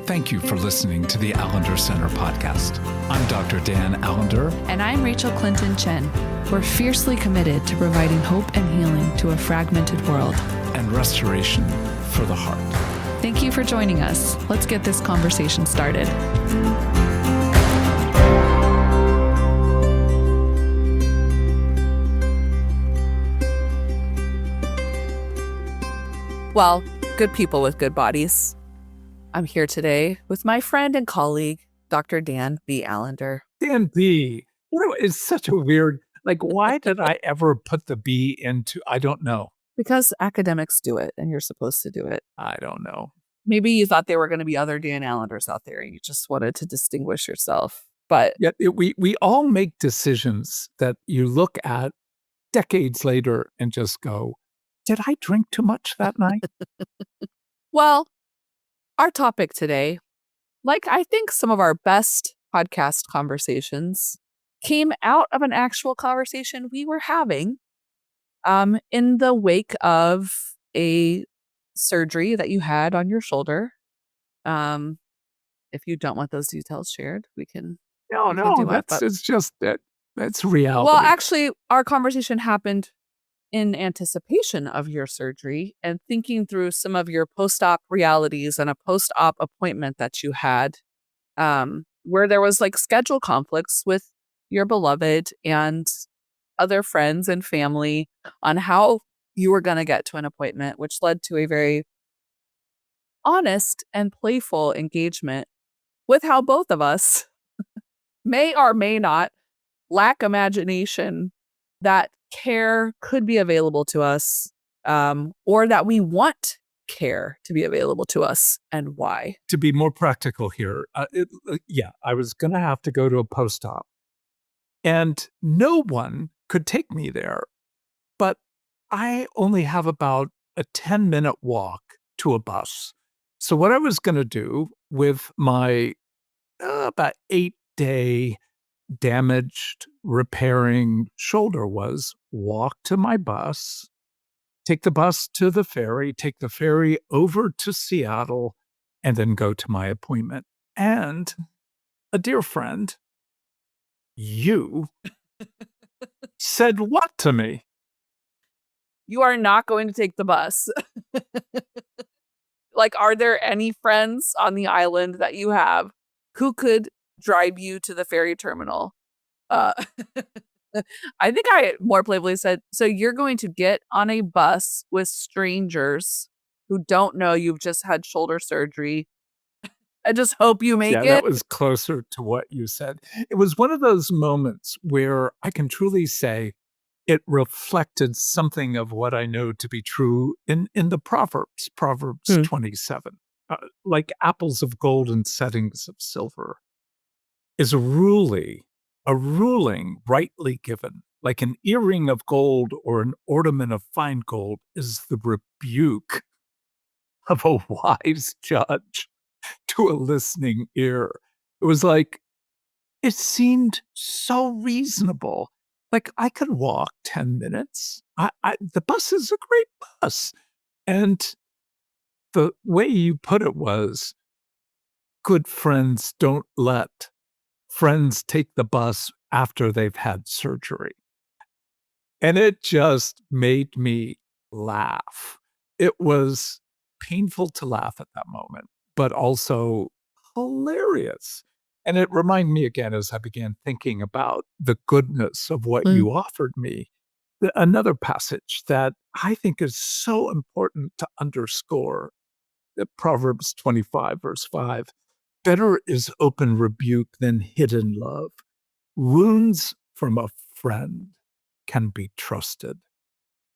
Thank you for listening to the Allender Center podcast. I'm Dr. Dan Allender. And I'm Rachael Clinton Chen. We're fiercely committed to providing hope and healing to a fragmented world. And restoration for the heart. Thank you for joining us. Let's get this conversation started. Well, good people with good bodies. I'm here today with my friend and colleague, Dr. Dan B. Allender. Dan B. It's such a weird, why did I ever put the B into, I don't know. Because academics do it and you're supposed to do it. I don't know. Maybe you thought there were going to be other Dan Allanders out there and you just wanted to distinguish yourself. But yet we all make decisions that you look at decades later and just go, did I drink too much that night? Well, our topic today, like I think some of our best podcast conversations, came out of an actual conversation we were having in the wake of a surgery that you had on your shoulder. If you don't want those details shared, we can. It's just that that's reality. Well, actually, our conversation happened in anticipation of your surgery and thinking through some of your post-op realities and a post-op appointment that you had, where there was schedule conflicts with your beloved and other friends and family on how you were going to get to an appointment, which led to a very honest and playful engagement with how both of us may or may not lack imagination that care could be available to us, or that we want care to be available to us, and why. To be more practical here, I was going to have to go to a post-op, and no one could take me there, but I only have about a 10-minute walk to a bus. So what I was going to do with my about 8-day damaged, repairing shoulder was walk to my bus, take the bus to the ferry, take the ferry over to Seattle, and then go to my appointment. And a dear friend, you, said what to me? You are not going to take the bus. Are there any friends on the island that you have who could drive you to the ferry terminal? I think I more playfully said, so you're going to get on a bus with strangers who don't know you've just had shoulder surgery. I just hope you make it. Yeah, that was closer to what you said. It was one of those moments where I can truly say it reflected something of what I know to be true in the Proverbs 27. Like apples of gold and settings of silver is a ruling rightly given, like an earring of gold or an ornament of fine gold is the rebuke of a wise judge to a listening ear. It was it seemed so reasonable. I could walk 10 minutes. The bus is a great bus. And the way you put it was, good friends don't let friends take the bus after they've had surgery. And it just made me laugh. It was painful to laugh at that moment, but also hilarious. And it reminded me again, as I began thinking about the goodness of what you offered me, another passage that I think is so important to underscore, Proverbs 25, verse 5. Better is open rebuke than hidden love. Wounds from a friend can be trusted,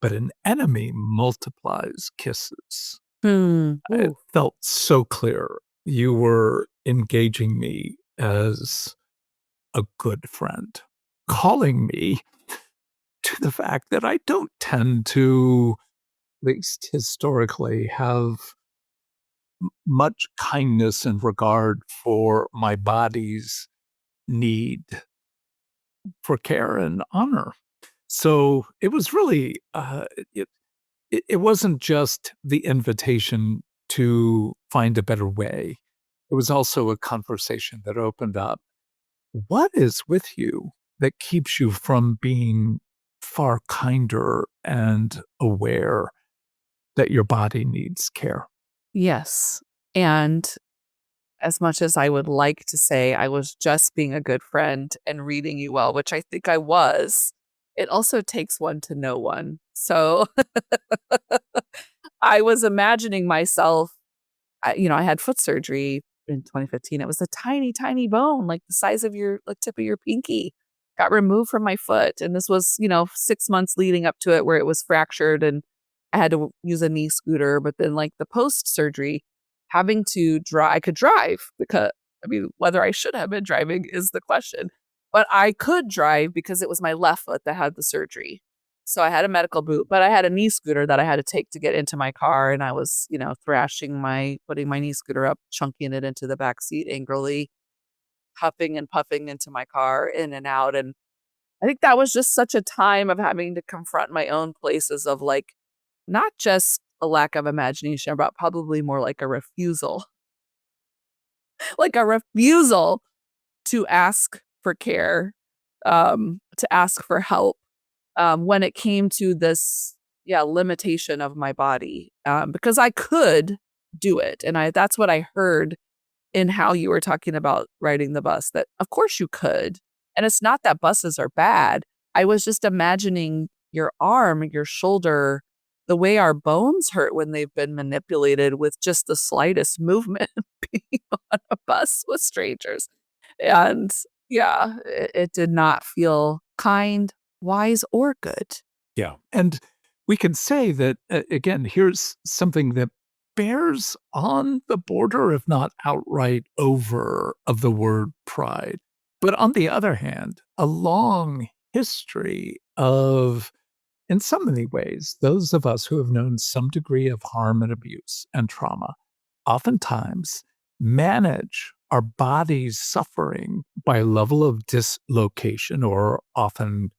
but an enemy multiplies kisses. It felt so clear. You were engaging me as a good friend, calling me to the fact that I don't tend to, at least historically, have much kindness and regard for my body's need for care and honor. So it was really, it wasn't just the invitation to find a better way. it was also a conversation that opened up. What is with you that keeps you from being far kinder and aware that your body needs care? Yes. And as much as I would like to say I was just being a good friend and reading you well, which I think I was, it also takes one to know one. So I was imagining myself, I had foot surgery in 2015. It was a tiny, tiny bone, like the size of your like tip of your pinky, got removed from my foot. And this was, 6 months leading up to it where it was fractured and I had to use a knee scooter. But then, like the post surgery, having to drive, I could drive because, I mean, whether I should have been driving is the question. But I could drive because it was my left foot that had the surgery. So I had a medical boot, but I had a knee scooter that I had to take to get into my car. And I was, putting my knee scooter up, chunking it into the back seat angrily, huffing and puffing into my car, in and out. And I think that was just such a time of having to confront my own places of like, not just a lack of imagination, but probably more like a refusal, like a refusal to ask for care, to ask for help when it came to this, limitation of my body, because I could do it. And that's what I heard in how you were talking about riding the bus, that of course you could. And it's not that buses are bad. I was just imagining your arm, your shoulder, the way our bones hurt when they've been manipulated with just the slightest movement being on a bus with strangers. And yeah, it did not feel kind, wise, or good. Yeah. And we can say that, again, here's something that bears on the border, if not outright over, of the word pride. But on the other hand, a long history of, in so many ways, those of us who have known some degree of harm and abuse and trauma oftentimes manage our body's suffering by a level of dislocation, or often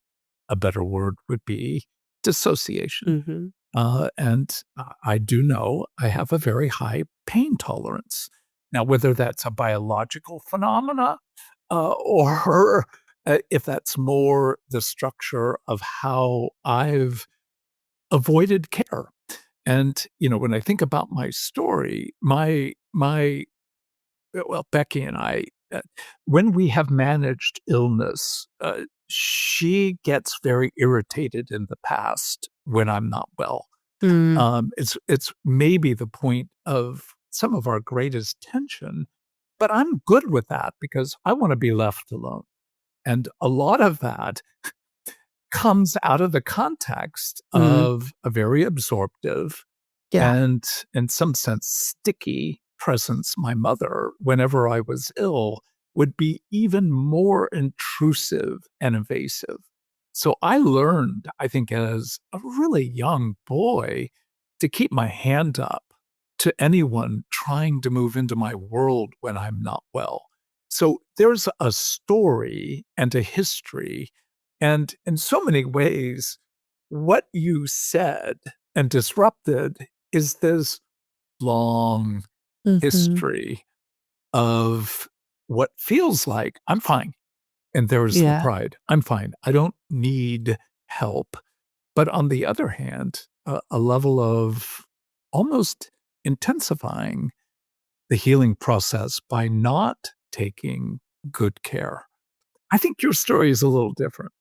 a better word would be dissociation. Mhm. And I do know I have a very high pain tolerance. Now, whether that's a biological phenomena, or if that's more the structure of how I've avoided care. And, when I think about my story, well, Becky and I, when we have managed illness, she gets very irritated in the past when I'm not well. Mm. It's maybe the point of some of our greatest tension, but I'm good with that because I want to be left alone. And a lot of that comes out of the context Mm. of a very absorptive Yeah. and, in some sense, sticky presence. My mother, whenever I was ill, would be even more intrusive and invasive. So I learned, I think, as a really young boy, to keep my hand up to anyone trying to move into my world when I'm not well. So there's a story and a history. And in so many ways, what you said and disrupted is this long Mhm. history of what feels like I'm fine. And there's the Yeah. pride. I'm fine. I don't need help. But on the other hand, a level of almost intensifying the healing process by not taking good care. I think your story is a little different.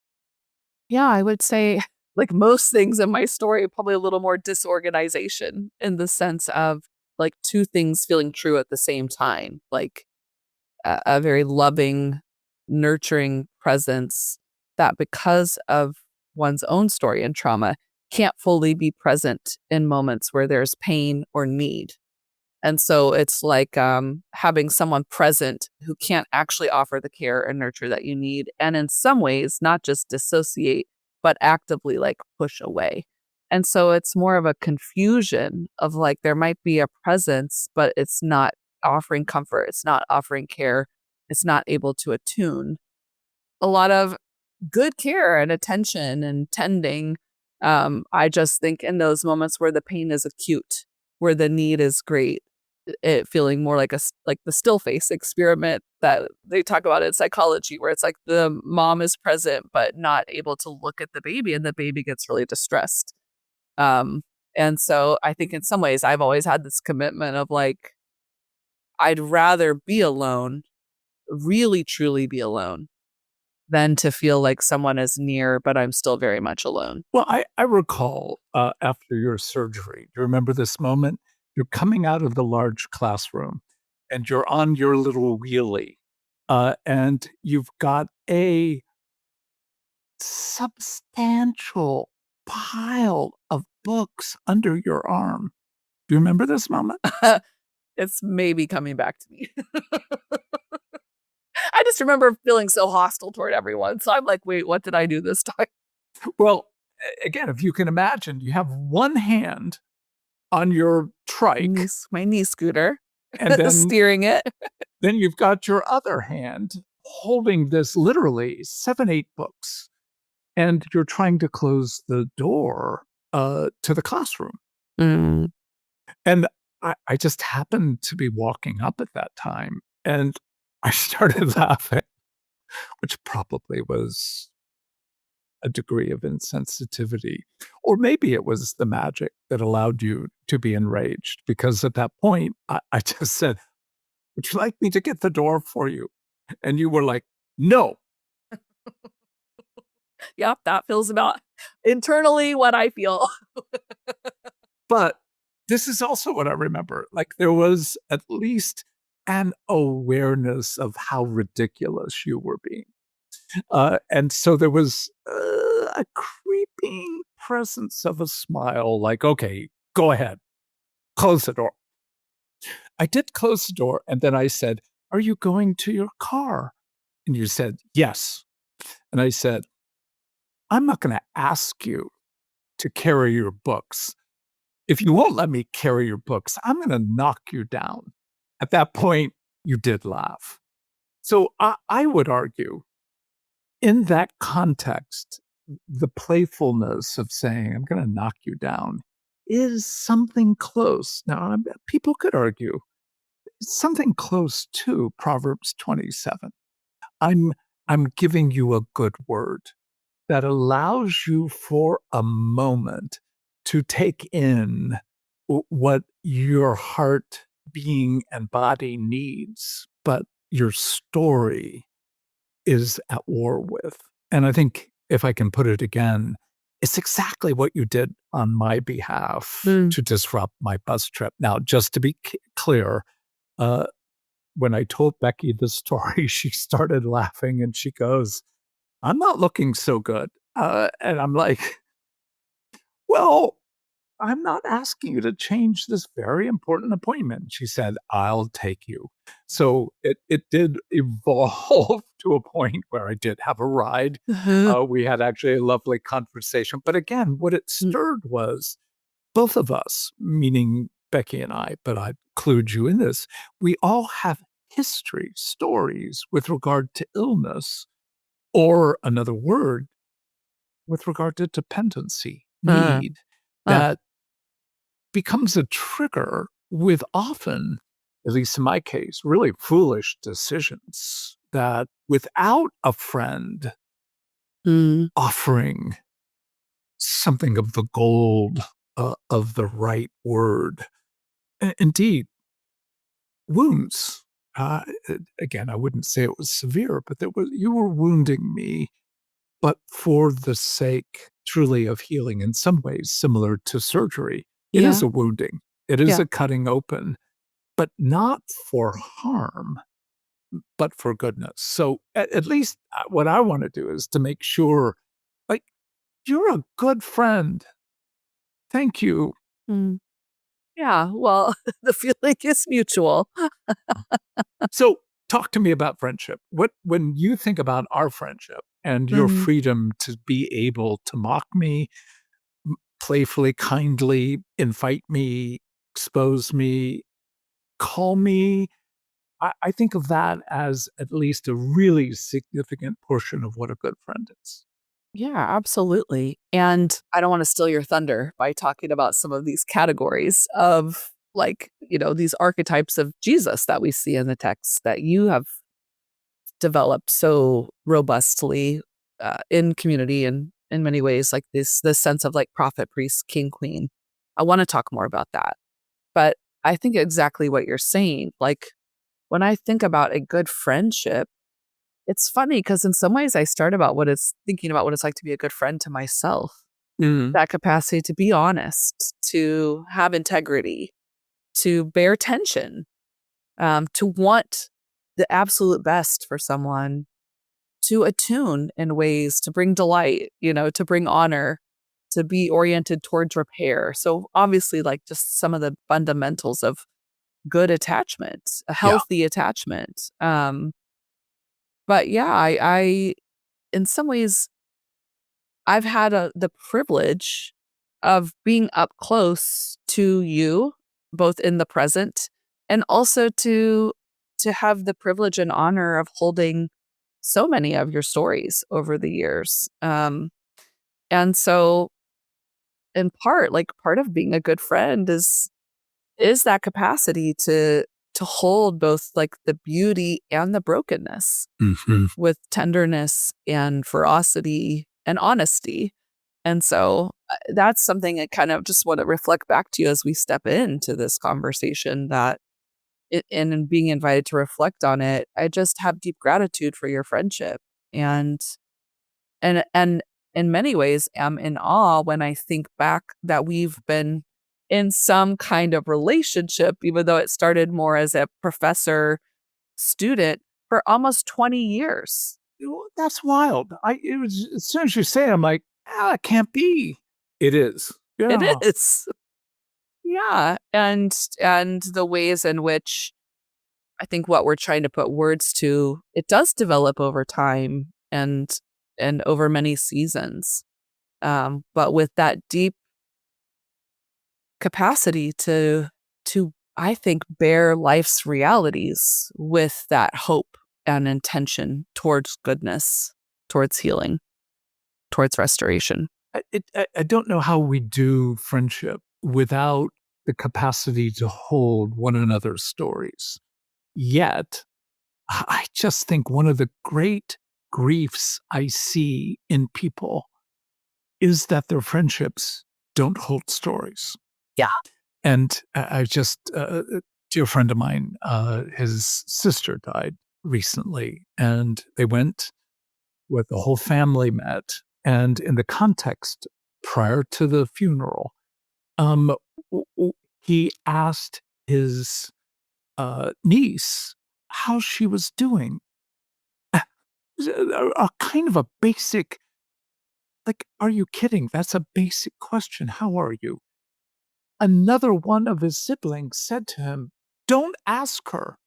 Yeah, I would say, like most things in my story, probably a little more disorganization in the sense of like two things feeling true at the same time, like a very loving, nurturing presence that, because of one's own story and trauma, can't fully be present in moments where there's pain or need. And so it's like having someone present who can't actually offer the care and nurture that you need. And in some ways, not just dissociate, but actively like push away. And so it's more of a confusion of like there might be a presence, but it's not offering comfort, it's not offering care, it's not able to attune. A lot of good care and attention and tending. I just think in those moments where the pain is acute, where the need is great, it feeling more like like the still face experiment that they talk about in psychology, where it's like the mom is present but not able to look at the baby, and the baby gets really distressed. Um, and so I think in some ways I've always had this commitment of like, I'd rather be alone, really truly be alone, than to feel like someone is near, but I'm still very much alone. Well, I recall, after your surgery, do you remember this moment? You're coming out of the large classroom, and you're on your little wheelie, and you've got a substantial pile of books under your arm. Do you remember this moment? It's maybe coming back to me. I just remember feeling so hostile toward everyone. So I'm like, wait, what did I do this time? Well, again, if you can imagine, you have one hand on your trike, My knee scooter, and then steering it. then you've got your other hand holding this literally 7, 8 books, and you're trying to close the door, to the classroom. Mm. And I just happened to be walking up at that time, and I started laughing, which probably was a degree of insensitivity. Or maybe it was the magic that allowed you to be enraged, because at that point, I just said, "Would you like me to get the door for you?" And you were like, "No." Yep, that feels about internally what I feel. But this is also what I remember. Like, there was at least an awareness of how ridiculous you were being. And so there was a creeping presence of a smile, like, "Okay, go ahead, close the door." I did close the door, and then I said, "Are you going to your car?" And you said, "Yes." And I said, "I'm not gonna ask you to carry your books. If you won't let me carry your books, I'm gonna knock you down." At that point, you did laugh. So I would argue, in that context, the playfulness of saying, "I'm gonna knock you down," is something close. Now, people could argue, it's something close to Proverbs 27. I'm I'm giving you a good word that allows you for a moment to take in what your heart, being, and body needs, but your story is at war with. And I think if I can put it again, it's exactly what you did on my behalf Mm. to disrupt my bus trip. Now, just to be clear, uh, when I told Becky the story, she started laughing and she goes, "I'm not looking so good." And I'm like, "Well, I'm not asking you to change this very important appointment." She said, "I'll take you." So it did evolve to a point where I did have a ride. We had actually a lovely conversation. But again, what it Mm. stirred was both of us, meaning Becky and I, but I include you in this, we all have history, stories with regard to illness, or another word, with regard to dependency, Uh, need, uh, that becomes a trigger with often, at least in my case, really foolish decisions that without a friend mm. offering something of the gold, of the right word, indeed, wounds. Again, I wouldn't say it was severe, but you were wounding me, but for the sake truly of healing, in some ways similar to surgery. It is Yeah, a wounding. It is yeah, a cutting open, but not for harm, but for goodness. So at least what I want to do is to make sure, like, you're a good friend. Thank you. mm. Yeah, well, the feeling is mutual. So talk to me about friendship. What when you think about our friendship and your Mhm. freedom to be able to mock me, playfully, kindly, invite me, expose me, call me, I think of that as at least a really significant portion of what a good friend is. Yeah, absolutely. And I don't want to steal your thunder by talking about some of these categories of like, these archetypes of Jesus that we see in the text that you have developed so robustly in community and in many ways, like this sense of like prophet, priest, king, queen. I want to talk more about that. But I think exactly what you're saying. Like when I think about a good friendship, it's funny because in some ways I start about thinking about what it's like to be a good friend to myself. Mm. That capacity to be honest, to have integrity, to bear tension, to want the absolute best for someone, to attune in ways to bring delight, to bring honor, to be oriented towards repair. So obviously, like just some of the fundamentals of good attachment, a Yeah. healthy attachment. But yeah, I in some ways I've had the privilege of being up close to you, both in the present and also to have the privilege and honor of holding so many of your stories over the years. And so in part, like part of being a good friend is that capacity to hold both like the beauty and the brokenness Mhm. with tenderness and ferocity and honesty. And so that's something I kind of just want to reflect back to you as we step into this conversation that and in being invited to reflect on it, I just have deep gratitude for your friendship and and in many ways am in awe when I think back that we've been in some kind of relationship, even though it started more as a professor student for almost 20 years. Well, that's wild. It was as soon as you say it, I'm like, it can't be. It is. It Yeah. is. Yeah. And the ways in which I think what we're trying to put words to, it does develop over time and over many seasons. But with that deep capacity to I think bear life's realities with that hope and intention towards goodness, towards healing, towards restoration. I don't know how we do friendship without the capacity to hold one another's stories. Yet, I just think one of the great griefs I see in people is that their friendships don't hold stories. Yeah. And I just, a dear friend of mine, his sister died recently, and they went with the whole family met. And in the context prior to the funeral, um, he asked his niece how she was doing. A kind of a basic, like, are you kidding? That's a basic question. How are you? Another one of his siblings said to him, "Don't ask her.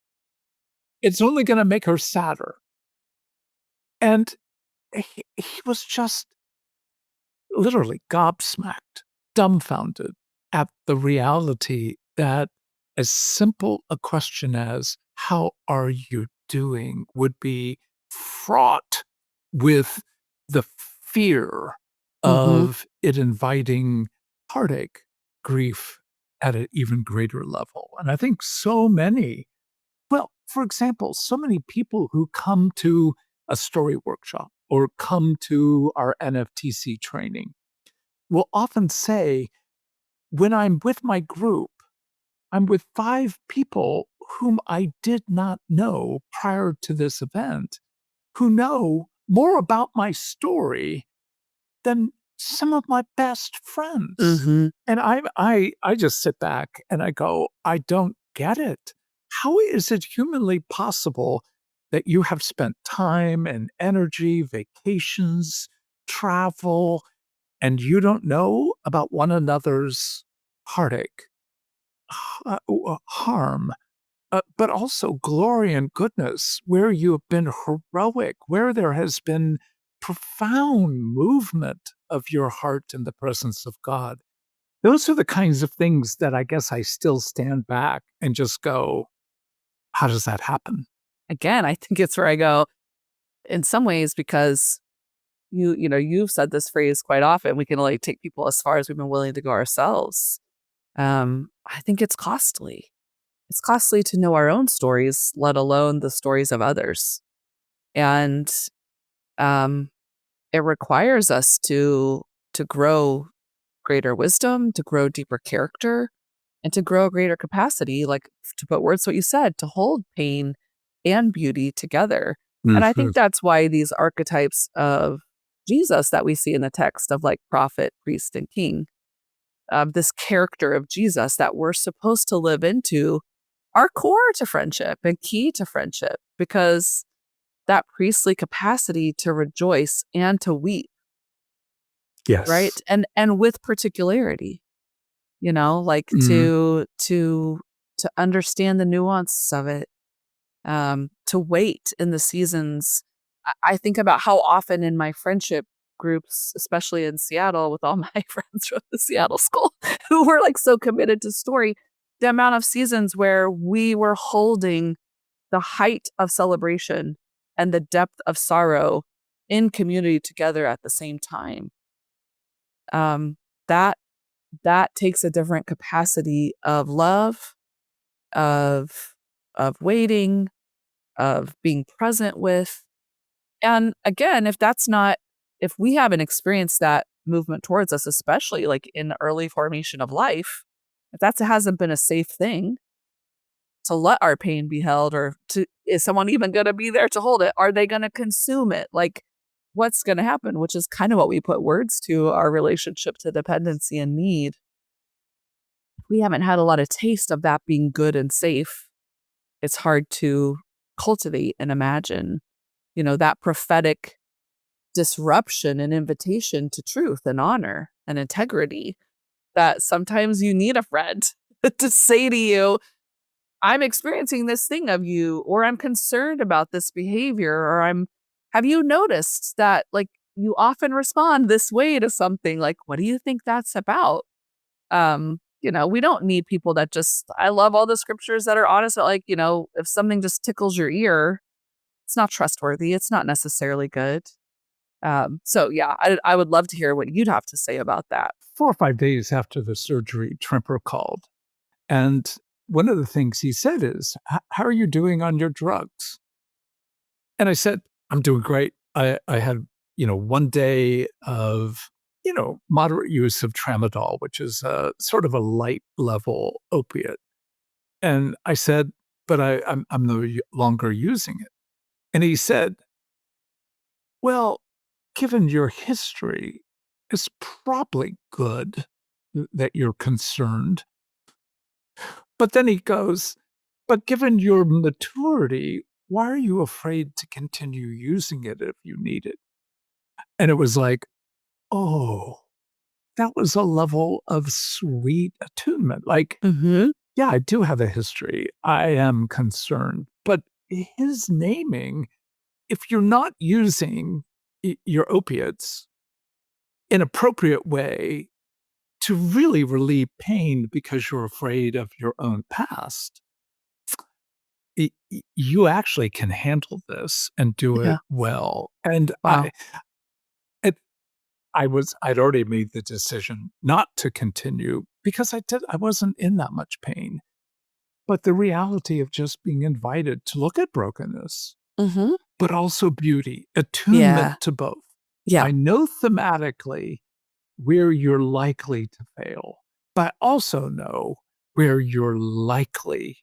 It's only going to make her sadder." And he was just literally gobsmacked, dumbfounded at the reality that as simple a question as, "How are you doing?" would be fraught with the fear Hmm. of it inviting heartache, grief at an even greater level. And I think so many, well, for example, so many people who come to a story workshop or come to our NFTC training will often say, when I'm with my group, I'm with 5 people whom I did not know prior to this event, who know more about my story than some of my best friends. Hmm. And I just sit back and I go, "I don't get it. How is it humanly possible that you have spent time and energy, vacations, travel, and you don't know about one another's heartache, harm, but also glory and goodness, where you have been heroic, where there has been profound movement of your heart in the presence of God." Those are the kinds of things that I guess I still stand back and just go, how does that happen? Again, I think it's where I go in some ways because you've said this phrase quite often. We can only take people as far as we've been willing to go ourselves. I think it's costly. It's costly to know our own stories, let alone the stories of others. And um, it requires us to grow greater wisdom, to grow deeper character, and to grow greater capacity, like to put words to what you said, to hold pain and beauty together. And I Mhm. think that's why these archetypes of Jesus that we see in the text of like prophet, priest, and king, this character of Jesus that we're supposed to live into are core to friendship and key to friendship because that priestly capacity to rejoice and to weep, right? Yes. And with particularity, like Mhm. to understand the nuances of it, to wait in the seasons. I think about how often in my friendship groups, especially in Seattle, with all my friends from the Seattle school who were like so committed to story, the amount of seasons where we were holding the height of celebration and the depth of sorrow in community together at the same time. Um, that that takes a different capacity of love, of waiting, of being present with. And again, if we haven't experienced that movement towards us, especially like in the early formation of life, if that hasn't been a safe thing to let our pain be held, or is someone even going to be there to hold it? Are they going to consume it? Like, what's going to happen? Which is kind of what we put words to our relationship to dependency and need. We haven't had a lot of taste of that being good and safe. It's hard to cultivate and imagine, that prophetic disruption and invitation to truth and honor and integrity, that sometimes you need a friend to say to you, I'm experiencing this thing of you, or I'm concerned about this behavior, or have you noticed that like you often respond this way to something? Like, what do you think that's about? We don't need people that just, I love all the scriptures that are honest, but like, if something just tickles your ear, it's not trustworthy. It's not necessarily good. So yeah, I would love to hear what you'd have to say about that. 4 or 5 days after the surgery, Trimper called, and one of the things he said is, How are you doing on your drugs?" And I said, "I'm doing great. I had, 1 day of, moderate use of tramadol, which is a sort of a light level opiate." And I said, "But I'm no longer using it." And he said, "Well, given your history, it's probably good that you're concerned." But then he goes, "But given your maturity, why are you afraid to continue using it if you need it?" And it was like, oh, that was a level of sweet attunement. Like, Mhm. yeah, I do have a history. I am concerned. But his naming, if you're not using your opiates in appropriate way to really relieve pain because you're afraid of your own past, you actually can handle this and do it Yeah. well. And Wow. it, I'd already made the decision not to continue because I wasn't in that much pain. But the reality of just being invited to look at brokenness, Mhm. but also beauty, attunement Yeah. to both. Yeah. I know thematically where you're likely to fail, but I also know where you're likely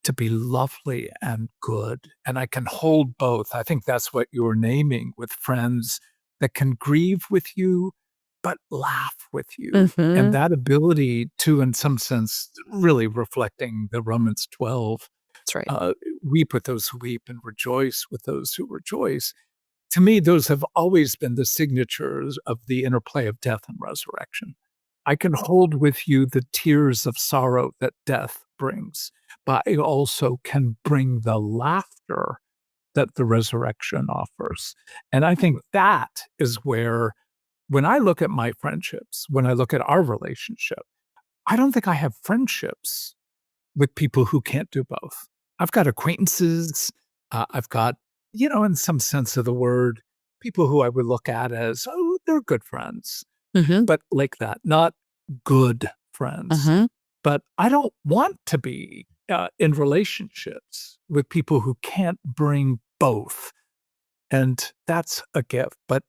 to be lovely and good. And I can hold both. I think that's what you're naming with friends that can grieve with you, but laugh with you. And Mhm. that ability to, in some sense, really reflecting the Romans 12, That's right. uh, weep with those who weep and rejoice with those who rejoice. To me, those have always been the signatures of the interplay of death and resurrection. I can hold with you the tears of sorrow that death brings, but I also can bring the laughter that the resurrection offers. And I think that is where, when I look at my friendships, when I look at our relationship, I don't think I have friendships with people who can't do both. I've got acquaintances, I've got, in some sense of the word, people who I would look at as, oh, they're good friends, Mhm. but like that, not good friends. Mhm. but I don't want to be in relationships with people who can't bring both. And that's a gift. But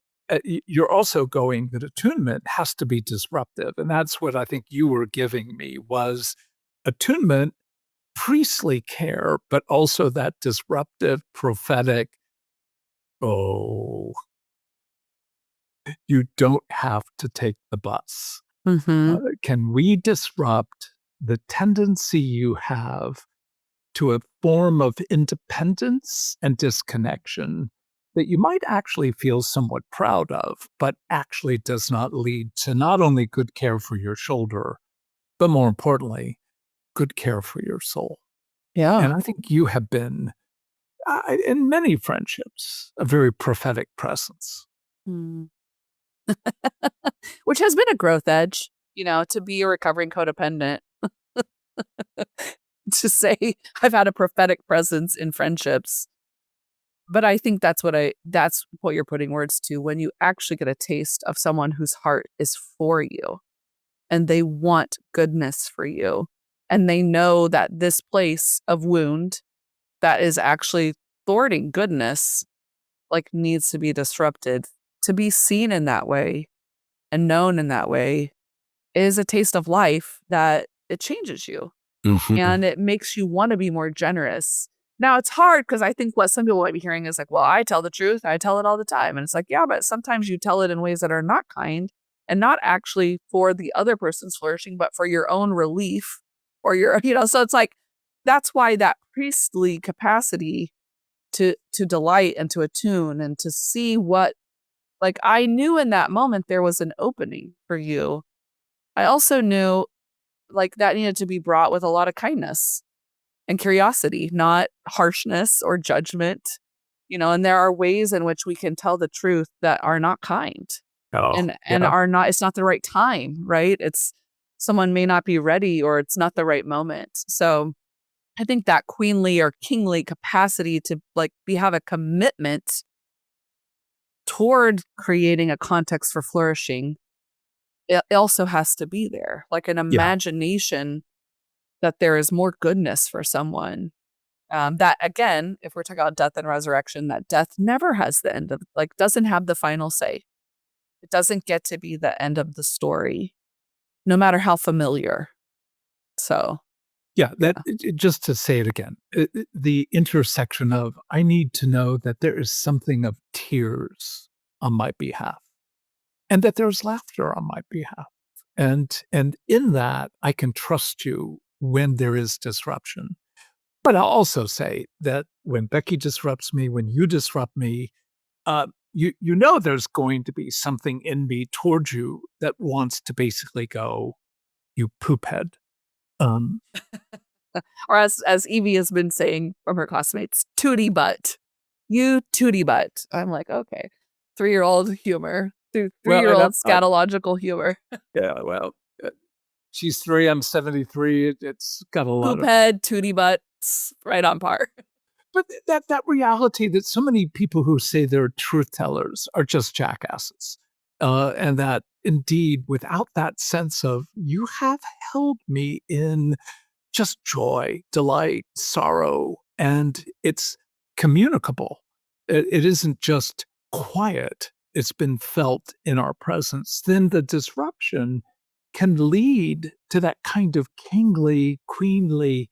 you're also going that attunement has to be disruptive. And that's what I think you were giving me was attunement, priestly care, but also that disruptive, prophetic, oh, you don't have to take the bus. Mhm. Can we disrupt the tendency you have to a form of independence and disconnection that you might actually feel somewhat proud of, but actually does not lead to not only good care for your shoulder, but more importantly, good care for your soul? Yeah. And I think you have been, in many friendships, a very prophetic presence. Mm. Which has been a growth edge, to be a recovering codependent, to say I've had a prophetic presence in friendships. But I think that's what you're putting words to when you actually get a taste of someone whose heart is for you and they want goodness for you. And they know that this place of wound that is actually thwarting goodness, like, needs to be disrupted. To be seen in that way and known in that way is a taste of life that it changes you Mhm. and it makes you want to be more generous. Now it's hard because I think what some people might be hearing is like, well, I tell the truth. I tell it all the time. And it's like, yeah, but sometimes you tell it in ways that are not kind and not actually for the other person's flourishing, but for your own relief or so it's like, that's why that priestly capacity to delight and to attune and to see what, like, I knew in that moment there was an opening for you. I also knew, like, that needed to be brought with a lot of kindness and curiosity, not harshness or judgment, and there are ways in which we can tell the truth that are not kind Oh, and yeah. are not, it's not the right time, right? It's someone may not be ready or it's not the right moment. So I think that queenly or kingly capacity to, like, have a commitment toward creating a context for flourishing, it also has to be there, like an Yeah. imagination that there is more goodness for someone. That again, if we're talking about death and resurrection, that death never has the end of, like, doesn't have the final say. It doesn't get to be the end of the story, no matter how familiar. So, Yeah, that yeah. just to say it again, the intersection of, I need to know that there is something of tears on my behalf, and that there's laughter on my behalf. And in that, I can trust you when there is disruption. But I'll also say that when Becky disrupts me, when you disrupt me, you know there's going to be something in me towards you that wants to basically go, "You poop head." Um, Or as Evie has been saying from her classmates, "Tootie butt, you tootie butt." I'm like, okay, 3-year-old humor, well, and 3-year-old scatological humor. yeah, well, uh, she's 3, I'm 73, it's got a lot Poop of, head, tootie butts, right on par. but that reality that so many people who say they're truth tellers are just jackasses, and that indeed, without that sense of, "You have held me in just joy, delight, sorrow, and it's communicable." It isn't just quiet, it's been felt in our presence. Then the disruption can lead to that kind of kingly, queenly,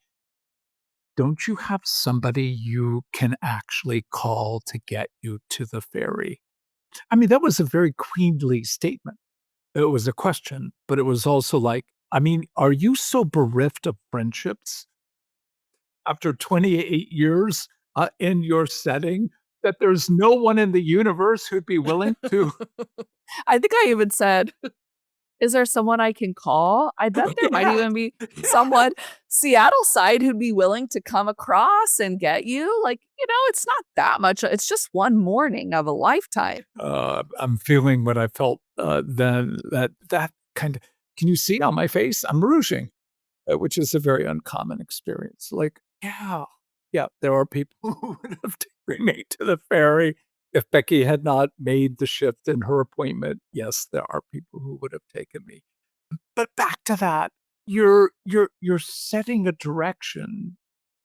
don't you have somebody you can actually call to get you to the ferry? I mean, that was a very queenly statement. It was a question, but it was also like, I mean, are you so bereft of friendships after 28 years, in your setting, that there's no one in the universe who'd be willing to I think I even said, "Is there someone I can call?" I bet there might Yeah, even be yeah. someone Seattle side who'd be willing to come across and get you. Like, it's not that much. It's just one morning of a lifetime. I'm feeling what I felt, then, that kind of, can you see on my face? I'm rouging, which is a very uncommon experience. Like, yeah, yeah, there are people who would have taken me to the ferry if Becky had not made the shift in her appointment. Yes, there are people who would have taken me. But back to that. you're setting a direction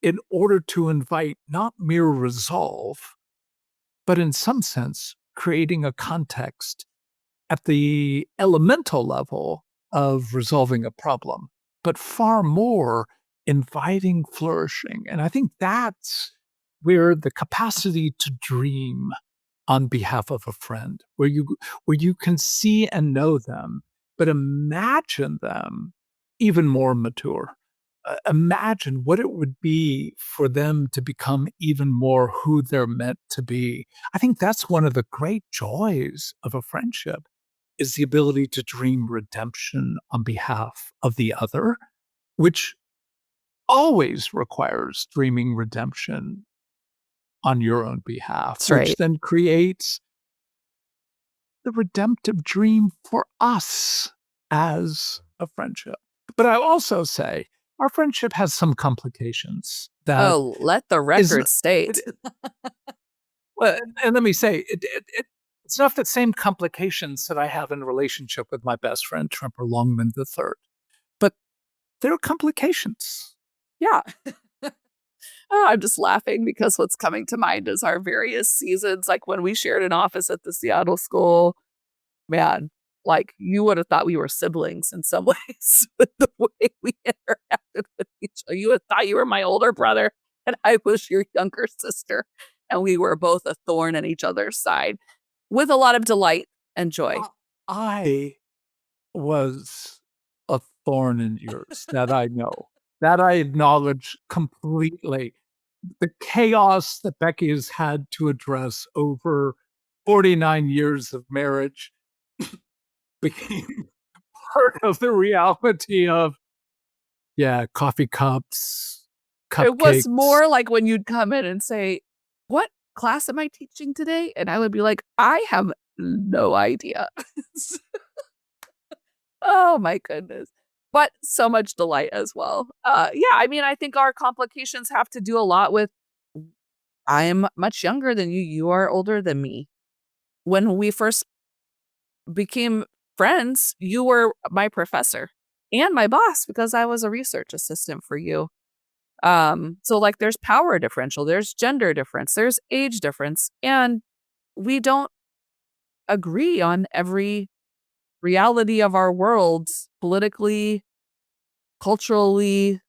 in order to invite not mere resolve, but in some sense, creating a context at the elemental level of resolving a problem, but far more inviting flourishing. And I think that's where the capacity to dream on behalf of a friend, where you can see and know them, but imagine them even more mature. Imagine what it would be for them to become even more who they're meant to be. I think that's one of the great joys of a friendship is the ability to dream redemption on behalf of the other, which always requires dreaming redemption on your own behalf, That's which right. then creates the redemptive dream for us as a friendship. But I also say our friendship has some complications that Oh, let the is record it, state. it- well, and let me say it's not the same complications that I have in a relationship with my best friend Tremper Longman III, but there are complications. Yeah. I'm just laughing because what's coming to mind is our various seasons, like when we shared an office at the Seattle school. Man, like, you would have thought we were siblings in some ways with the way we interacted with each other. You would have thought you were my older brother and I was your younger sister, and we were both a thorn in each other's side with a lot of delight and joy. I was a thorn in yours, that I know. That I acknowledge completely. The chaos that Becky has had to address over 49 years of marriage became part of the reality of, yeah, coffee cups, It was cupcakes. more like when you'd come in and say, "What class am I teaching today?" And I would be like, "I have no idea." Oh my goodness. But so much delight as well. Yeah, I mean, I think our complications have to do a lot with I am much younger than you. You are older than me. When we first became friends, you were my professor and my boss because I was a research assistant for you. So like there's power differential, there's gender difference, there's age difference, and we don't agree on every reality of our world politically, culturally,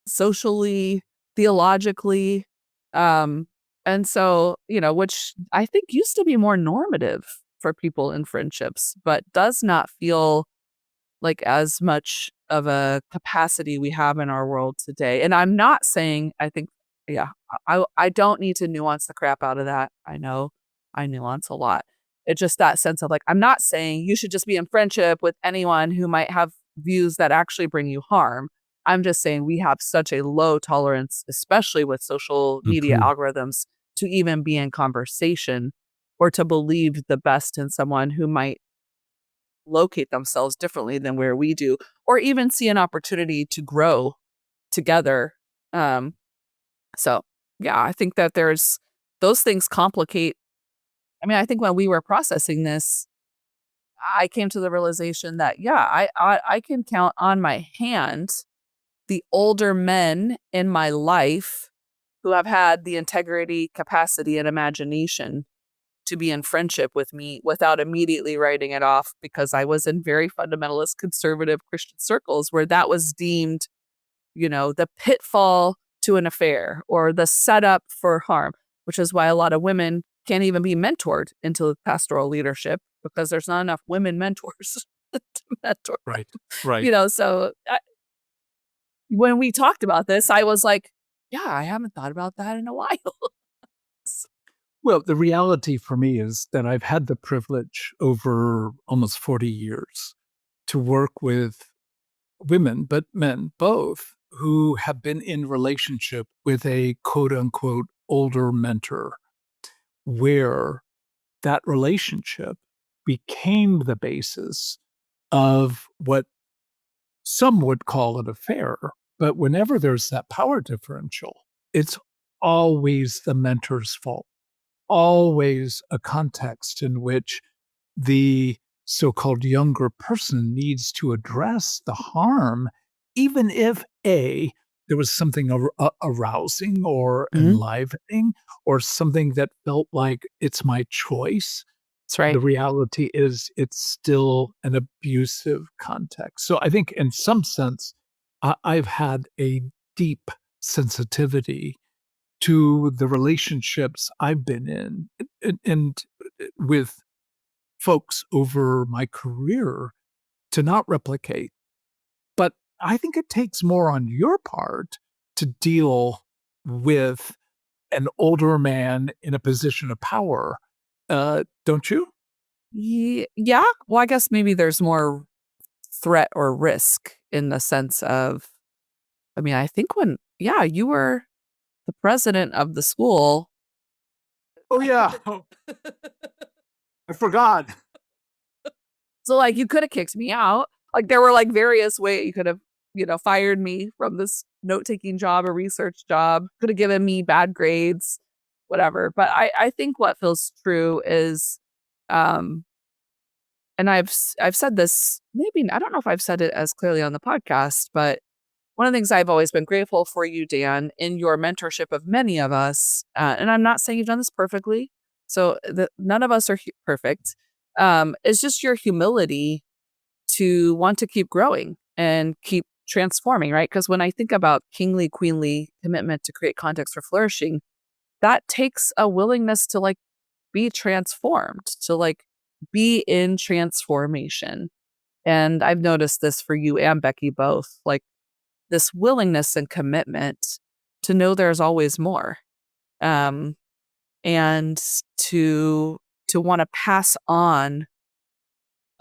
socially, theologically. Um, and so, which I think used to be more normative for people in friendships, but does not feel like as much of a capacity we have in our world today. And I'm not saying I think, yeah, I don't need to nuance the crap out of that. I know I nuance a lot. It's just that sense of like, I'm not saying you should just be in friendship with anyone who might have views that actually bring you harm. I'm just saying we have such a low tolerance, especially with social media Mhm. algorithms, to even be in conversation or to believe the best in someone who might locate themselves differently than where we do, or even see an opportunity to grow together. Um, so yeah, I think that there's those things complicate. I mean, I think when we were processing this, I came to the realization that yeah, I can count on my hand the older men in my life who have had the integrity, capacity, and imagination to be in friendship with me without immediately writing it off because I was in very fundamentalist conservative Christian circles where that was deemed, the pitfall to an affair or the setup for harm, which is why a lot of women can't even be mentored into pastoral leadership because there's not enough women mentors to mentor Right, them. right. So when we talked about this, I was like, yeah, I haven't thought about that in a while. Well, the reality for me is that I've had the privilege over almost 40 years to work with women, but men both, who have been in relationship with a quote unquote older mentor, where that relationship became the basis of what some would call an affair. But whenever there's that power differential, it's always the mentor's fault, always a context in which the so called younger person needs to address the harm even if there was something arousing or Mhm. enlivening or something that felt like it's my choice, That's the right. reality is it's still an abusive context. So I think in some sense, I've had a deep sensitivity to the relationships I've been in and with folks over my career to not replicate. But I think it takes more on your part to deal with an older man in a position of power, don't you? Yeah. Well, I guess maybe there's more threat or risk in the sense of, I mean, I think when, yeah, you were the president of the school. Oh, yeah. Oh, I forgot. So, like, you could have kicked me out. Like, there were like various ways you could have, fired me from this note taking job or research job, could have given me bad grades, whatever. But I think what feels true is, um, and I've said this, maybe I don't know if I've said it as clearly on the podcast, but one of the things I've always been grateful for you, Dan, in your mentorship of many of us, and I'm not saying you've done this perfectly, so none of us are perfect, is just your humility to want to keep growing and keep transforming, right? Because when I think about kingly, queenly commitment to create context for flourishing, that takes a willingness to like be transformed, to like be in transformation. And I've noticed this for you and Becky both, like this willingness and commitment to know there's always more. Um, and to want to pass on,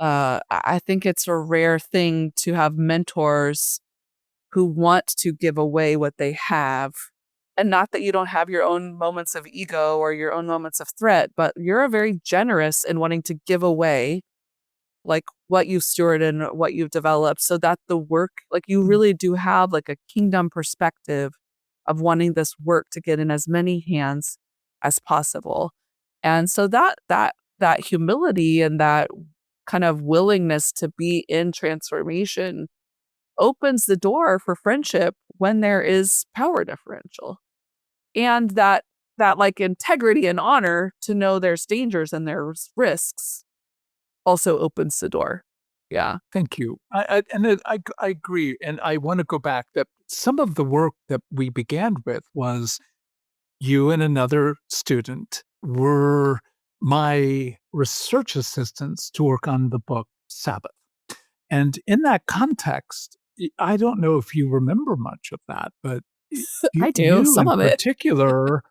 I think it's a rare thing to have mentors who want to give away what they have. And not that you don't have your own moments of ego or your own moments of threat, but you're a very generous in wanting to give away like what you've stewarded and what you've developed so that the work, like you really do have like a kingdom perspective of wanting this work to get in as many hands as possible. And so that humility and that kind of willingness to be in transformation opens the door for friendship when there is power differential. And that like integrity and honor to know there's dangers and there's risks also opens the door. Yeah. Thank you. I agree, and I wanna go back that some of the work that we began with was you and another student were my research assistants to work on the book Sabbath. And in that context, I don't know if you remember much of that, but I do, you some in of it. particular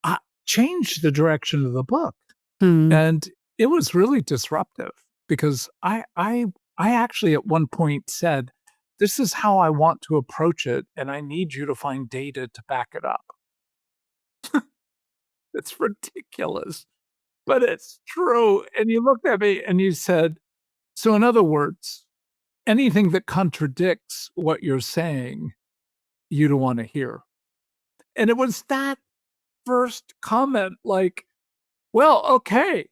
uh, changed the direction of the book. Hmm. And it was really disruptive because I actually at one point said, "This is how I want to approach it, and I need you to find data to back it up." It's ridiculous, but it's true. And you looked at me and you said, "So in other words, anything that contradicts what you're saying, you don't wanna hear." And it was that first comment like, "Well, okay,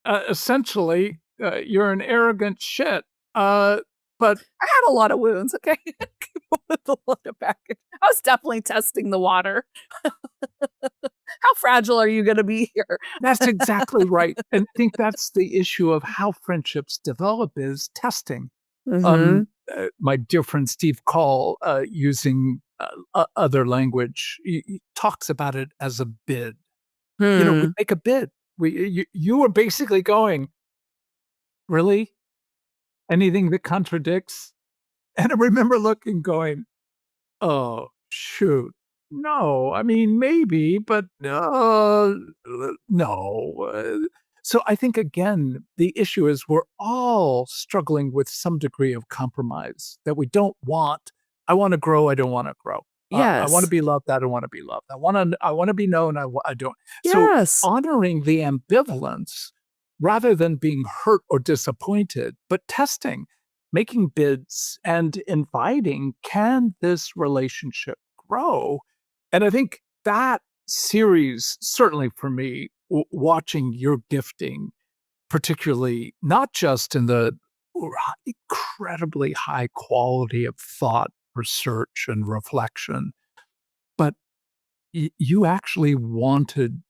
essentially, you're an arrogant shit, but I had a lot of wounds, okay? With a lot of baggage. I was definitely testing the water. How fragile are you gonna be here? that's exactly right." And I think that's the issue of how friendships develop is testing. Mhm. My dear friend Steve Call, using other language, he talks about it as a bid. You know, we Hmm. make a bid. You were basically going, "Really? Anything that contradicts?" And I remember looking, going, "Oh, shoot. No, I mean, maybe, but no." So I think, again, the issue is we're all struggling with some degree of compromise that we don't want. I wanna grow, I don't wanna grow. I wanna Yes. be loved, I don't wanna be loved. I wanna be known, I don't. So Yes. honoring the ambivalence rather than being hurt or disappointed, but testing, making bids and inviting, can this relationship grow? And I think that series, certainly for me, watching your gifting, particularly not just in the incredibly high quality of thought, research, and reflection. But you actually wanted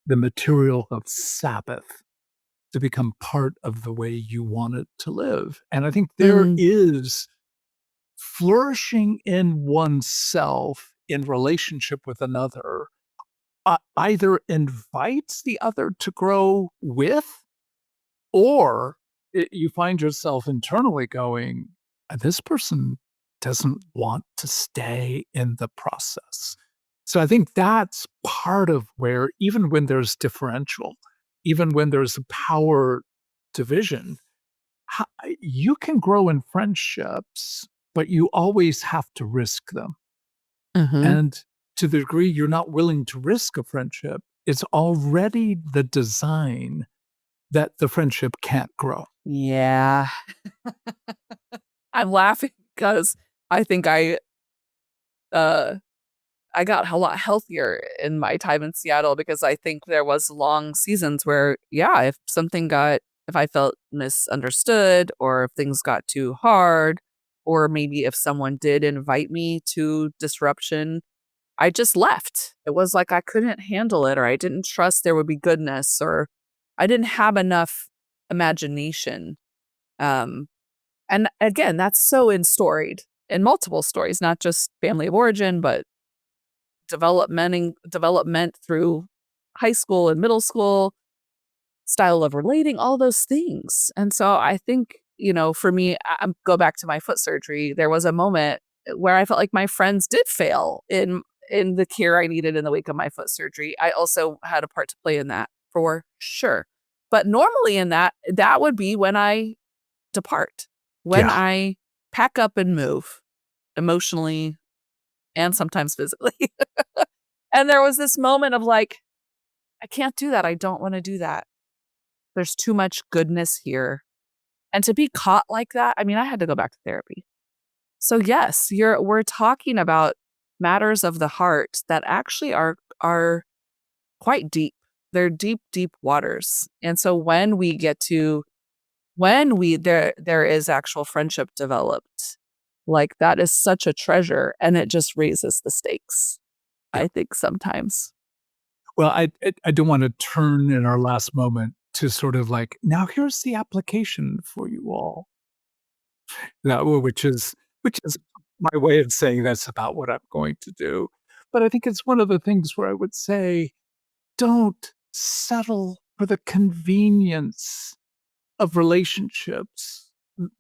the material of Sabbath to become part of the way you wanted to live. And I think there Mm, is flourishing in oneself in relationship with another, either invites the other to grow with, or you find yourself internally going, this person doesn't want to stay in the process. So I think that's part of where, even when there's differential, even when there's a power division, ho you can grow in friendships, but you always have to risk them. mhm. And to the degree you're not willing to risk a friendship, it's already the design that the friendship can't grow. Yeah. I'm laughing because I think uh I got a lot healthier in my time in Seattle because I think there was long seasons where, yeah, if I felt misunderstood or if things got too hard, or maybe if someone did invite me to disruption, I just left. It was like I couldn't handle it, or I didn't trust there would be goodness, or I didn't have enough imagination. Um, and again, that's so in multiple stories, not just family of origin, but development through high school and middle school, style of relating, all those things. And so I think, for me, go back to my foot surgery. There was a moment where I felt like my friends did fail in the care I needed in the wake of my foot surgery. I also had a part to play in that for sure. But normally in that would be when I depart, when Yeah. I pack up and move emotionally and sometimes physically. And there was this moment of like, I can't do that. I don't want to do that. There's too much goodness here. And to be caught like that, I mean, I had to go back to therapy. So yes, we're talking about matters of the heart that actually are quite deep. They're deep, deep waters. And so when we there is actual friendship developed, like that is such a treasure and it just raises the stakes, Yeah. I think sometimes. Well, I don't wanna turn in our last moment to sort of like, "Now here's the application for you all." That which is my way of saying that's about what I'm going to do. But I think it's one of the things where I would say, don't settle for the convenience of relationships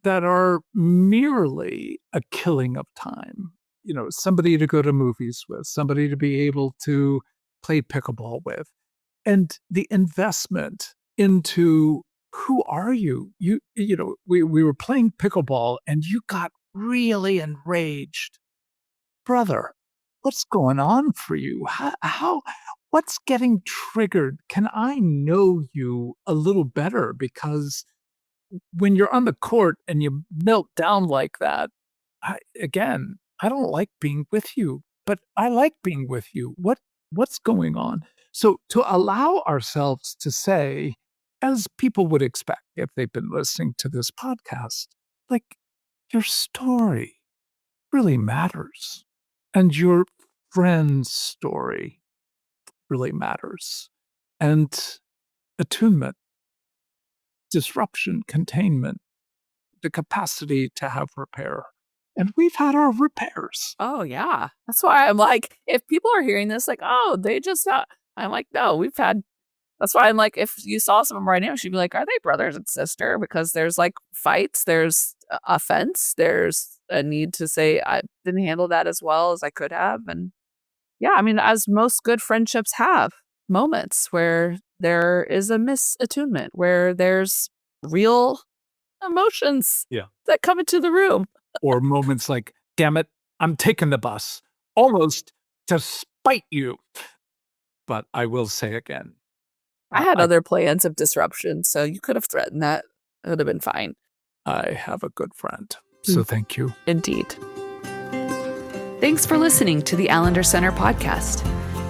that are merely a killing of time. Somebody to go to movies with, somebody to be able to play pickleball with. And the investment into who are you? We were playing pickleball and you got really enraged. Brother, what's going on for you? What's getting triggered? Can I know you a little better? Because when you're on the court and you melt down like that, I don't like being with you, but I like being with you. What's going on? So to allow ourselves to say, as people would expect if they've been listening to this podcast, like, your story really matters, and your friend's story really matters. And attunement, disruption, containment, the capacity to have repair. And we've had our repairs. Oh, yeah. That's why I'm like, if people are hearing this, like, "Oh, they just," I'm like, "No, we've had." That's why I'm like, if you saw someone right now, she'd be like, "Are they brothers and sister?" Because there's, like, fights, there's offense, there's a need to say, "I didn't handle that as well as I could have," and yeah, I mean, as most good friendships have, moments where there is a misattunement, where there's real emotions Yeah. that come into the room. Or moments like, damn it, I'm taking the bus, almost to spite you. But I will say again, I had I, other plans of disruption, so you could have threatened that. It would have been fine. I have a good friend. So Mm, thank you. indeed. Thanks for listening to the Allender Center podcast.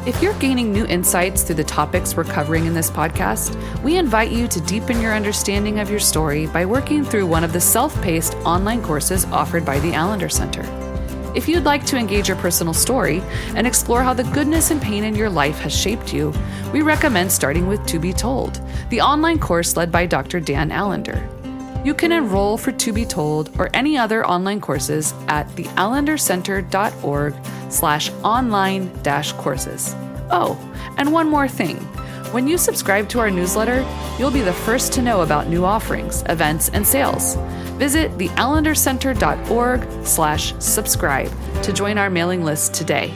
If you're gaining new insights through the topics we're covering in this podcast, we invite you to deepen your understanding of your story by working through one of the self-paced online courses offered by the Allender Center. If you'd like to engage your personal story and explore how the goodness and pain in your life has shaped you, we recommend starting with To Be Told, the online course led by Dr. Dan Allender. You can enroll for To Be Told or any other online courses at theallendercenter.org/online-courses. Oh, and one more thing. When you subscribe to our newsletter, you'll be the first to know about new offerings, events, and sales. Visit theallendercenter.org/subscribe to join our mailing list today.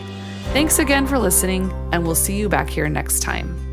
Thanks again for listening, and we'll see you back here next time.